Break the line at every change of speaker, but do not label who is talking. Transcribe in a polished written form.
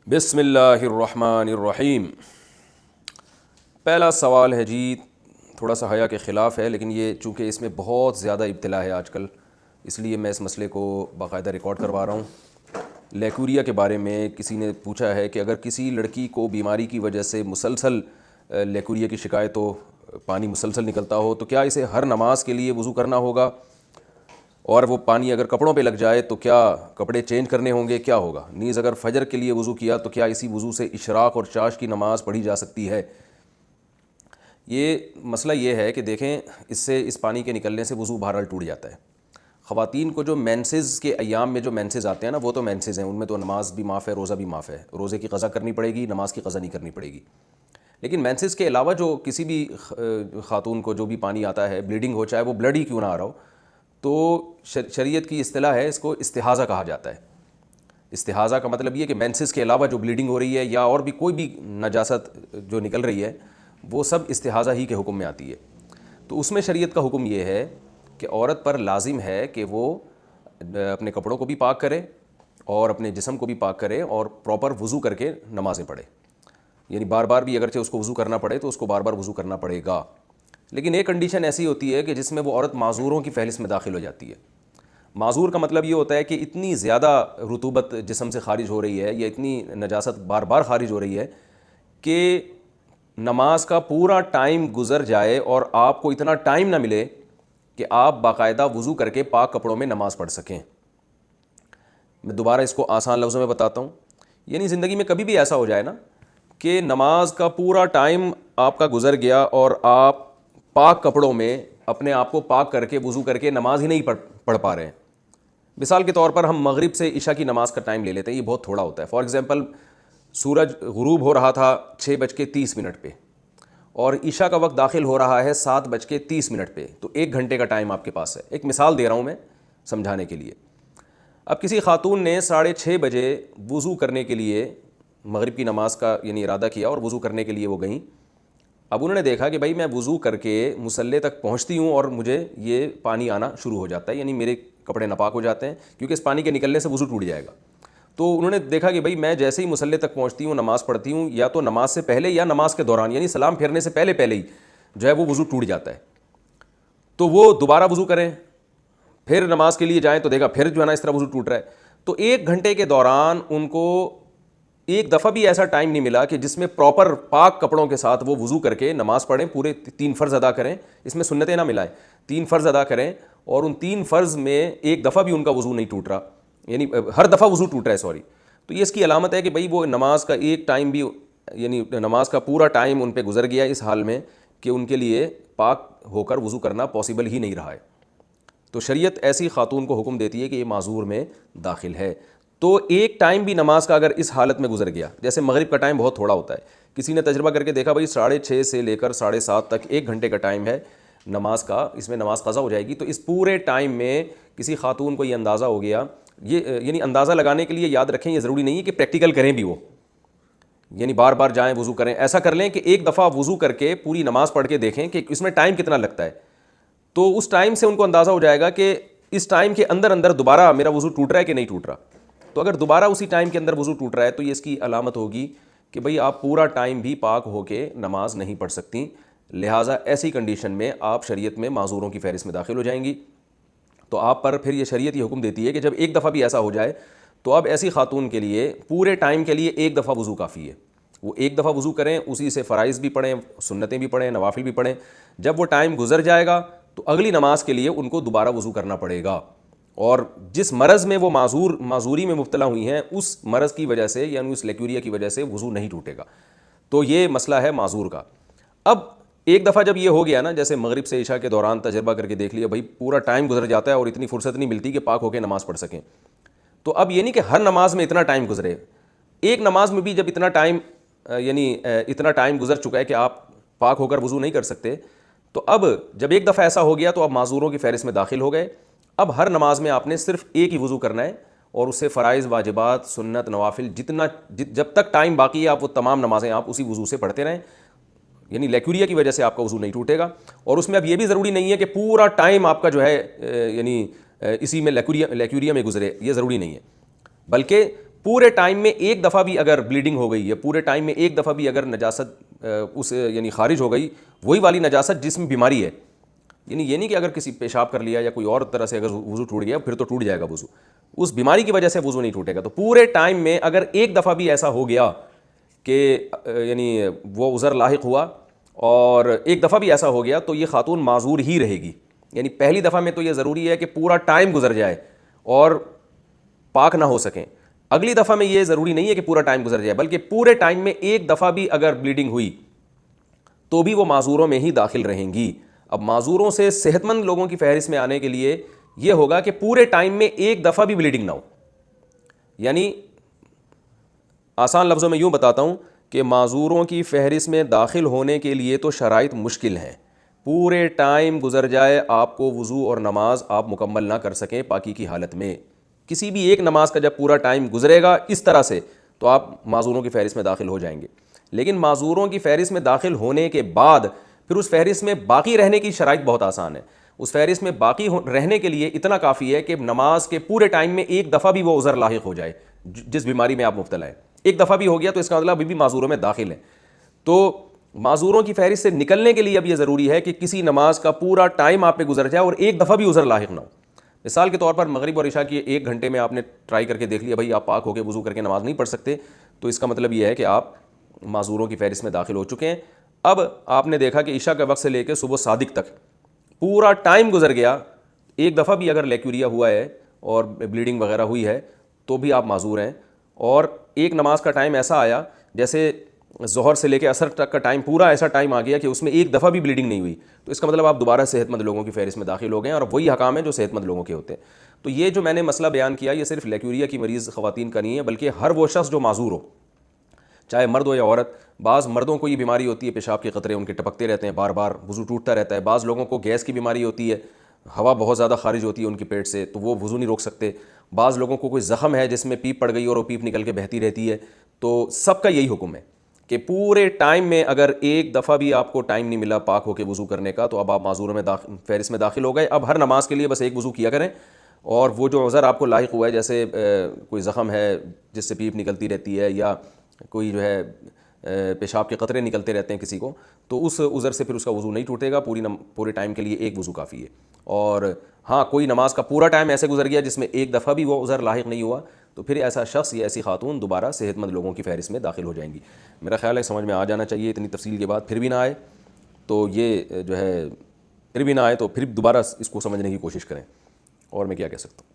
بسم اللہ الرحمن الرحیم۔ پہلا سوال ہے جی، تھوڑا سا حیا کے خلاف ہے، لیکن یہ چونکہ اس میں بہت زیادہ ابتلا ہے آج کل، اس لیے میں اس مسئلے کو باقاعدہ ریکارڈ کروا رہا ہوں۔ لیکوریا کے بارے میں کسی نے پوچھا ہے کہ اگر کسی لڑکی کو بیماری کی وجہ سے مسلسل لیکوریا کی شکایت ہو، پانی مسلسل نکلتا ہو، تو کیا اسے ہر نماز کے لیے وضو کرنا ہوگا؟ اور وہ پانی اگر کپڑوں پہ لگ جائے تو کیا کپڑے چینج کرنے ہوں گے؟ کیا ہوگا؟ نیز اگر فجر کے لیے وضو کیا تو کیا اسی وضو سے اشراق اور چاش کی نماز پڑھی جا سکتی ہے؟ یہ مسئلہ یہ ہے کہ دیکھیں، اس پانی کے نکلنے سے وضو بہرحال ٹوٹ جاتا ہے۔ خواتین کو جو مینسز کے ایام میں جو مینسز آتے ہیں نا، وہ تو مینسز ہیں، ان میں تو نماز بھی معاف ہے، روزہ بھی معاف ہے، روزے کی قضا کرنی پڑے گی، نماز کی قضا نہیں کرنی پڑے گی۔ لیکن مینسز کے علاوہ جو کسی بھی خاتون کو جو بھی پانی آتا ہے، بلیڈنگ ہو، چاہے وہ بلڈ ہی کیوں نہ آ رہا ہو، تو شریعت کی اصطلاح ہے، اس کو استحاضہ کہا جاتا ہے۔ استحاضہ کا مطلب یہ کہ مینسز کے علاوہ جو بلیڈنگ ہو رہی ہے یا اور بھی کوئی بھی نجاست جو نکل رہی ہے، وہ سب استحاضہ ہی کے حکم میں آتی ہے۔ تو اس میں شریعت کا حکم یہ ہے کہ عورت پر لازم ہے کہ وہ اپنے کپڑوں کو بھی پاک کرے اور اپنے جسم کو بھی پاک کرے اور پراپر وضو کر کے نمازیں پڑھے۔ یعنی بار بار بھی اگرچہ اس کو وضو کرنا پڑے تو اس کو بار بار وضو کرنا پڑے گا، لیکن ایک کنڈیشن ایسی ہوتی ہے کہ جس میں وہ عورت معذوروں کی فہرست میں داخل ہو جاتی ہے۔ معذور کا مطلب یہ ہوتا ہے کہ اتنی زیادہ رطوبت جسم سے خارج ہو رہی ہے یا اتنی نجاست بار بار خارج ہو رہی ہے کہ نماز کا پورا ٹائم گزر جائے اور آپ کو اتنا ٹائم نہ ملے کہ آپ باقاعدہ وضو کر کے پاک کپڑوں میں نماز پڑھ سکیں۔ میں دوبارہ اس کو آسان لفظوں میں بتاتا ہوں۔ یعنی زندگی میں کبھی بھی ایسا ہو جائے نا کہ نماز کا پورا ٹائم آپ کا گزر گیا اور آپ پاک کپڑوں میں اپنے آپ کو پاک کر کے وضو کر کے نماز ہی نہیں پڑھ پا رہے ہیں۔ مثال کے طور پر ہم مغرب سے عشاء کی نماز کا ٹائم لے لیتے ہیں، یہ بہت تھوڑا ہوتا ہے۔ فار ایگزامپل، سورج غروب ہو رہا تھا 6:30 پہ اور عشاء کا وقت داخل ہو رہا ہے 7:30 پہ، تو 1 گھنٹے کا ٹائم آپ کے پاس ہے۔ ایک مثال دے رہا ہوں میں سمجھانے کے لیے۔ اب کسی خاتون نے 6:30 بجے وضو کرنے کے لیے مغرب کی نماز کا یعنی ارادہ کیا اور وضو کرنے کے لیے وہ گئیں۔ اب انہوں نے دیکھا کہ بھائی میں وضو کر کے مصلی تک پہنچتی ہوں اور مجھے یہ پانی آنا شروع ہو جاتا ہے، یعنی میرے کپڑے ناپاک ہو جاتے ہیں کیونکہ اس پانی کے نکلنے سے وضو ٹوٹ جائے گا۔ تو انہوں نے دیکھا کہ بھائی میں جیسے ہی مصلی تک پہنچتی ہوں، نماز پڑھتی ہوں، یا تو نماز سے پہلے یا نماز کے دوران، یعنی سلام پھیرنے سے پہلے ہی جو ہے وہ وضو ٹوٹ جاتا ہے۔ تو وہ دوبارہ وضو کریں، پھر نماز کے لیے جائیں تو دیکھا پھر جو ہے نا اس طرح وضو ٹوٹ رہا ہے۔ تو 1 گھنٹے کے دوران ان کو ایک دفعہ بھی ایسا ٹائم نہیں ملا کہ جس میں پراپر پاک کپڑوں کے ساتھ وہ وضو کر کے نماز پڑھیں، پورے 3 فرض ادا کریں، اس میں سنتیں نہ ملائیں، 3 فرض ادا کریں، اور ان 3 فرض میں ایک دفعہ بھی ان کا وضو نہیں ٹوٹ رہا، یعنی ہر دفعہ وضو ٹوٹ رہا ہے، تو یہ اس کی علامت ہے کہ بھئی وہ نماز کا ایک ٹائم بھی، یعنی نماز کا پورا ٹائم ان پہ گزر گیا اس حال میں کہ ان کے لیے پاک ہو کر وضو کرنا پاسبل ہی نہیں رہا ہے۔ تو شریعت ایسی خاتون کو حکم دیتی ہے کہ یہ معذور میں داخل ہے۔ تو ایک ٹائم بھی نماز کا اگر اس حالت میں گزر گیا، جیسے مغرب کا ٹائم بہت تھوڑا ہوتا ہے، کسی نے تجربہ کر کے دیکھا بھائی 6:30 سے لے کر 7:30 تک 1 گھنٹے کا ٹائم ہے نماز کا، اس میں نماز قضا ہو جائے گی، تو اس پورے ٹائم میں کسی خاتون کو یہ اندازہ ہو گیا، یہ یعنی اندازہ لگانے کے لیے یاد رکھیں، یہ ضروری نہیں ہے کہ پریکٹیکل کریں بھی وہ، یعنی بار بار جائیں وضو کریں، ایسا کر لیں کہ ایک دفعہ وضو کر کے پوری نماز پڑھ کے دیکھیں کہ اس میں ٹائم کتنا لگتا ہے، تو اس ٹائم سے ان کو اندازہ ہو جائے گا کہ اس ٹائم کے اندر دوبارہ میرا وضو ٹوٹ رہا ہے کہ نہیں ٹوٹ رہا۔ تو اگر دوبارہ اسی ٹائم کے اندر وضو ٹوٹ رہا ہے تو یہ اس کی علامت ہوگی کہ بھئی آپ پورا ٹائم بھی پاک ہو کے نماز نہیں پڑھ سکتی، لہٰذا ایسی کنڈیشن میں آپ شریعت میں معذوروں کی فہرست میں داخل ہو جائیں گی۔ تو آپ پر پھر یہ شریعت یہ حکم دیتی ہے کہ جب ایک دفعہ بھی ایسا ہو جائے تو اب ایسی خاتون کے لیے پورے ٹائم کے لیے ایک دفعہ وضو کافی ہے، وہ ایک دفعہ وضو کریں، اسی سے فرائض بھی پڑھیں، سنتیں بھی پڑھیں، نوافل بھی پڑھیں۔ جب وہ ٹائم گزر جائے گا تو اگلی نماز کے لیے ان کو دوبارہ وضو کرنا پڑے گا، اور جس مرض میں وہ معذوری میں مبتلا ہوئی ہیں اس مرض کی وجہ سے یعنی اس لیکوریا کی وجہ سے وضو نہیں ٹوٹے گا۔ تو یہ مسئلہ ہے معذور کا۔ اب ایک دفعہ جب یہ ہو گیا نا، جیسے مغرب سے عشاء کے دوران تجربہ کر کے دیکھ لیا بھائی پورا ٹائم گزر جاتا ہے اور اتنی فرصت نہیں ملتی کہ پاک ہو کے نماز پڑھ سکیں، تو اب یہ نہیں کہ ہر نماز میں اتنا ٹائم گزرے، ایک نماز میں بھی جب اتنا ٹائم اتنا ٹائم گزر چکا ہے کہ آپ پاک ہو کر وضو نہیں کر سکتے، تو اب جب ایک دفعہ ایسا ہو گیا تو اب معذوروں کی فہرست میں داخل ہو گئے۔ اب ہر نماز میں آپ نے صرف ایک ہی وضو کرنا ہے اور اس سے فرائض، واجبات، سنت، نوافل جب تک ٹائم باقی ہے آپ وہ تمام نمازیں آپ اسی وضو سے پڑھتے رہیں، یعنی لیکوریا کی وجہ سے آپ کا وضو نہیں ٹوٹے گا۔ اور اس میں اب یہ بھی ضروری نہیں ہے کہ پورا ٹائم آپ کا جو ہے یعنی اسی میں لیکوریا میں گزرے، یہ ضروری نہیں ہے، بلکہ پورے ٹائم میں ایک دفعہ بھی اگر بلیڈنگ ہو گئی ہے، پورے ٹائم میں ایک دفعہ بھی اگر نجاست اس یعنی خارج ہو گئی، وہی والی نجاست جس میں بیماری ہے، یعنی یہ نہیں کہ اگر کسی پیشاب کر لیا یا کوئی اور طرح سے اگر وضو ٹوٹ گیا پھر تو ٹوٹ جائے گا وضو، اس بیماری کی وجہ سے وضو نہیں ٹوٹے گا. تو پورے ٹائم میں اگر ایک دفعہ بھی ایسا ہو گیا کہ یعنی وہ عذر لاحق ہوا اور ایک دفعہ بھی ایسا ہو گیا تو یہ خاتون معذور ہی رہے گی. یعنی پہلی دفعہ میں تو یہ ضروری ہے کہ پورا ٹائم گزر جائے اور پاک نہ ہو سکیں. اگلی دفعہ میں یہ ضروری نہیں ہے کہ پورا ٹائم گزر جائے، بلکہ پورے ٹائم میں ایک دفعہ بھی اگر بلیڈنگ ہوئی تو بھی وہ معذوروں میں ہی داخل رہیں گی. اب معذوروں سے صحت مند لوگوں کی فہرست میں آنے کے لیے یہ ہوگا کہ پورے ٹائم میں ایک دفعہ بھی بلیڈنگ نہ ہو. یعنی آسان لفظوں میں یوں بتاتا ہوں کہ معذوروں کی فہرست میں داخل ہونے کے لیے تو شرائط مشکل ہیں. پورے ٹائم گزر جائے، آپ کو وضو اور نماز آپ مکمل نہ کر سکیں پاکی کی حالت میں. کسی بھی ایک نماز کا جب پورا ٹائم گزرے گا اس طرح سے تو آپ معذوروں کی فہرست میں داخل ہو جائیں گے. لیکن معذوروں کی فہرست میں داخل ہونے کے بعد پھر اس فہرست میں باقی رہنے کی شرائط بہت آسان ہے. اس فہرست میں باقی رہنے کے لیے اتنا کافی ہے کہ نماز کے پورے ٹائم میں ایک دفعہ بھی وہ عذر لاحق ہو جائے جس بیماری میں آپ مبتلا ہیں. ایک دفعہ بھی ہو گیا تو اس کا مطلب ابھی بھی معذوروں میں داخل ہے. تو معذوروں کی فہرست سے نکلنے کے لیے اب یہ ضروری ہے کہ کسی نماز کا پورا ٹائم آپ پہ گزر جائے اور ایک دفعہ بھی عذر لاحق نہ ہو. مثال کے طور پر مغرب اور عشاء کی 1 گھنٹے میں آپ نے ٹرائی کر کے دیکھ لیا بھائی آپ پاک ہو کے وضو کر کے نماز نہیں پڑھ سکتے، تو اس کا مطلب یہ ہے کہ آپ معذوروں کی فہرست میں داخل ہو چکے ہیں. اب آپ نے دیکھا کہ عشاء کے وقت سے لے کے صبح صادق تک پورا ٹائم گزر گیا، ایک دفعہ بھی اگر لیکوریا ہوا ہے اور بلیڈنگ وغیرہ ہوئی ہے تو بھی آپ معذور ہیں. اور ایک نماز کا ٹائم ایسا آیا جیسے ظہر سے لے کے عصر تک کا ٹائم، پورا ایسا ٹائم آ گیا کہ اس میں ایک دفعہ بھی بلیڈنگ نہیں ہوئی، تو اس کا مطلب آپ دوبارہ صحت مند لوگوں کی فہرست میں داخل ہو گئے ہیں اور وہی حکام ہیں جو صحت مند لوگوں کے ہوتے ہیں. تو یہ جو میں نے مسئلہ بیان کیا یہ صرف لیکوریا کی مریض خواتین کا نہیں ہے، بلکہ ہر وہ شخص جو معذور ہو، چاہے مرد ہو یا عورت. بعض مردوں کو یہ بیماری ہوتی ہے، پیشاب کے قطرے ان کے ٹپکتے رہتے ہیں، بار بار وضو ٹوٹتا رہتا ہے. بعض لوگوں کو گیس کی بیماری ہوتی ہے، ہوا بہت زیادہ خارج ہوتی ہے ان کے پیٹ سے تو وہ وضو نہیں روک سکتے. بعض لوگوں کو کوئی زخم ہے جس میں پیپ پڑ گئی اور وہ پیپ نکل کے بہتی رہتی ہے. تو سب کا یہی حکم ہے کہ پورے ٹائم میں اگر ایک دفعہ بھی آپ کو ٹائم نہیں ملا پاک ہو کے وضو کرنے کا تو اب آپ معذوروں میں فہرست میں داخل ہو گئے. اب ہر نماز کے لیے بس ایک وضو کیا کریں، اور وہ جو عذر آپ کو لاحق ہوا ہے جیسے کوئی زخم ہے جس سے پیپ نکلتی رہتی ہے یا کوئی جو ہے پیشاب کے قطرے نکلتے رہتے ہیں کسی کو، تو اس عذر سے پھر اس کا وضو نہیں ٹوٹے گا. پورے ٹائم کے لیے ایک وضو کافی ہے. اور ہاں کوئی نماز کا پورا ٹائم ایسے گزر گیا جس میں ایک دفعہ بھی وہ عذر لاحق نہیں ہوا تو پھر ایسا شخص یا ایسی خاتون دوبارہ صحت مند لوگوں کی فہرست میں داخل ہو جائیں گی. میرا خیال ہے سمجھ میں آ جانا چاہیے. اتنی تفصیل کے بعد پھر بھی نہ آئے تو یہ جو ہے پھر بھی نہ آئے تو پھر دوبارہ اس کو سمجھنے کی کوشش کریں. اور میں کیا کہہ سکتا ہوں.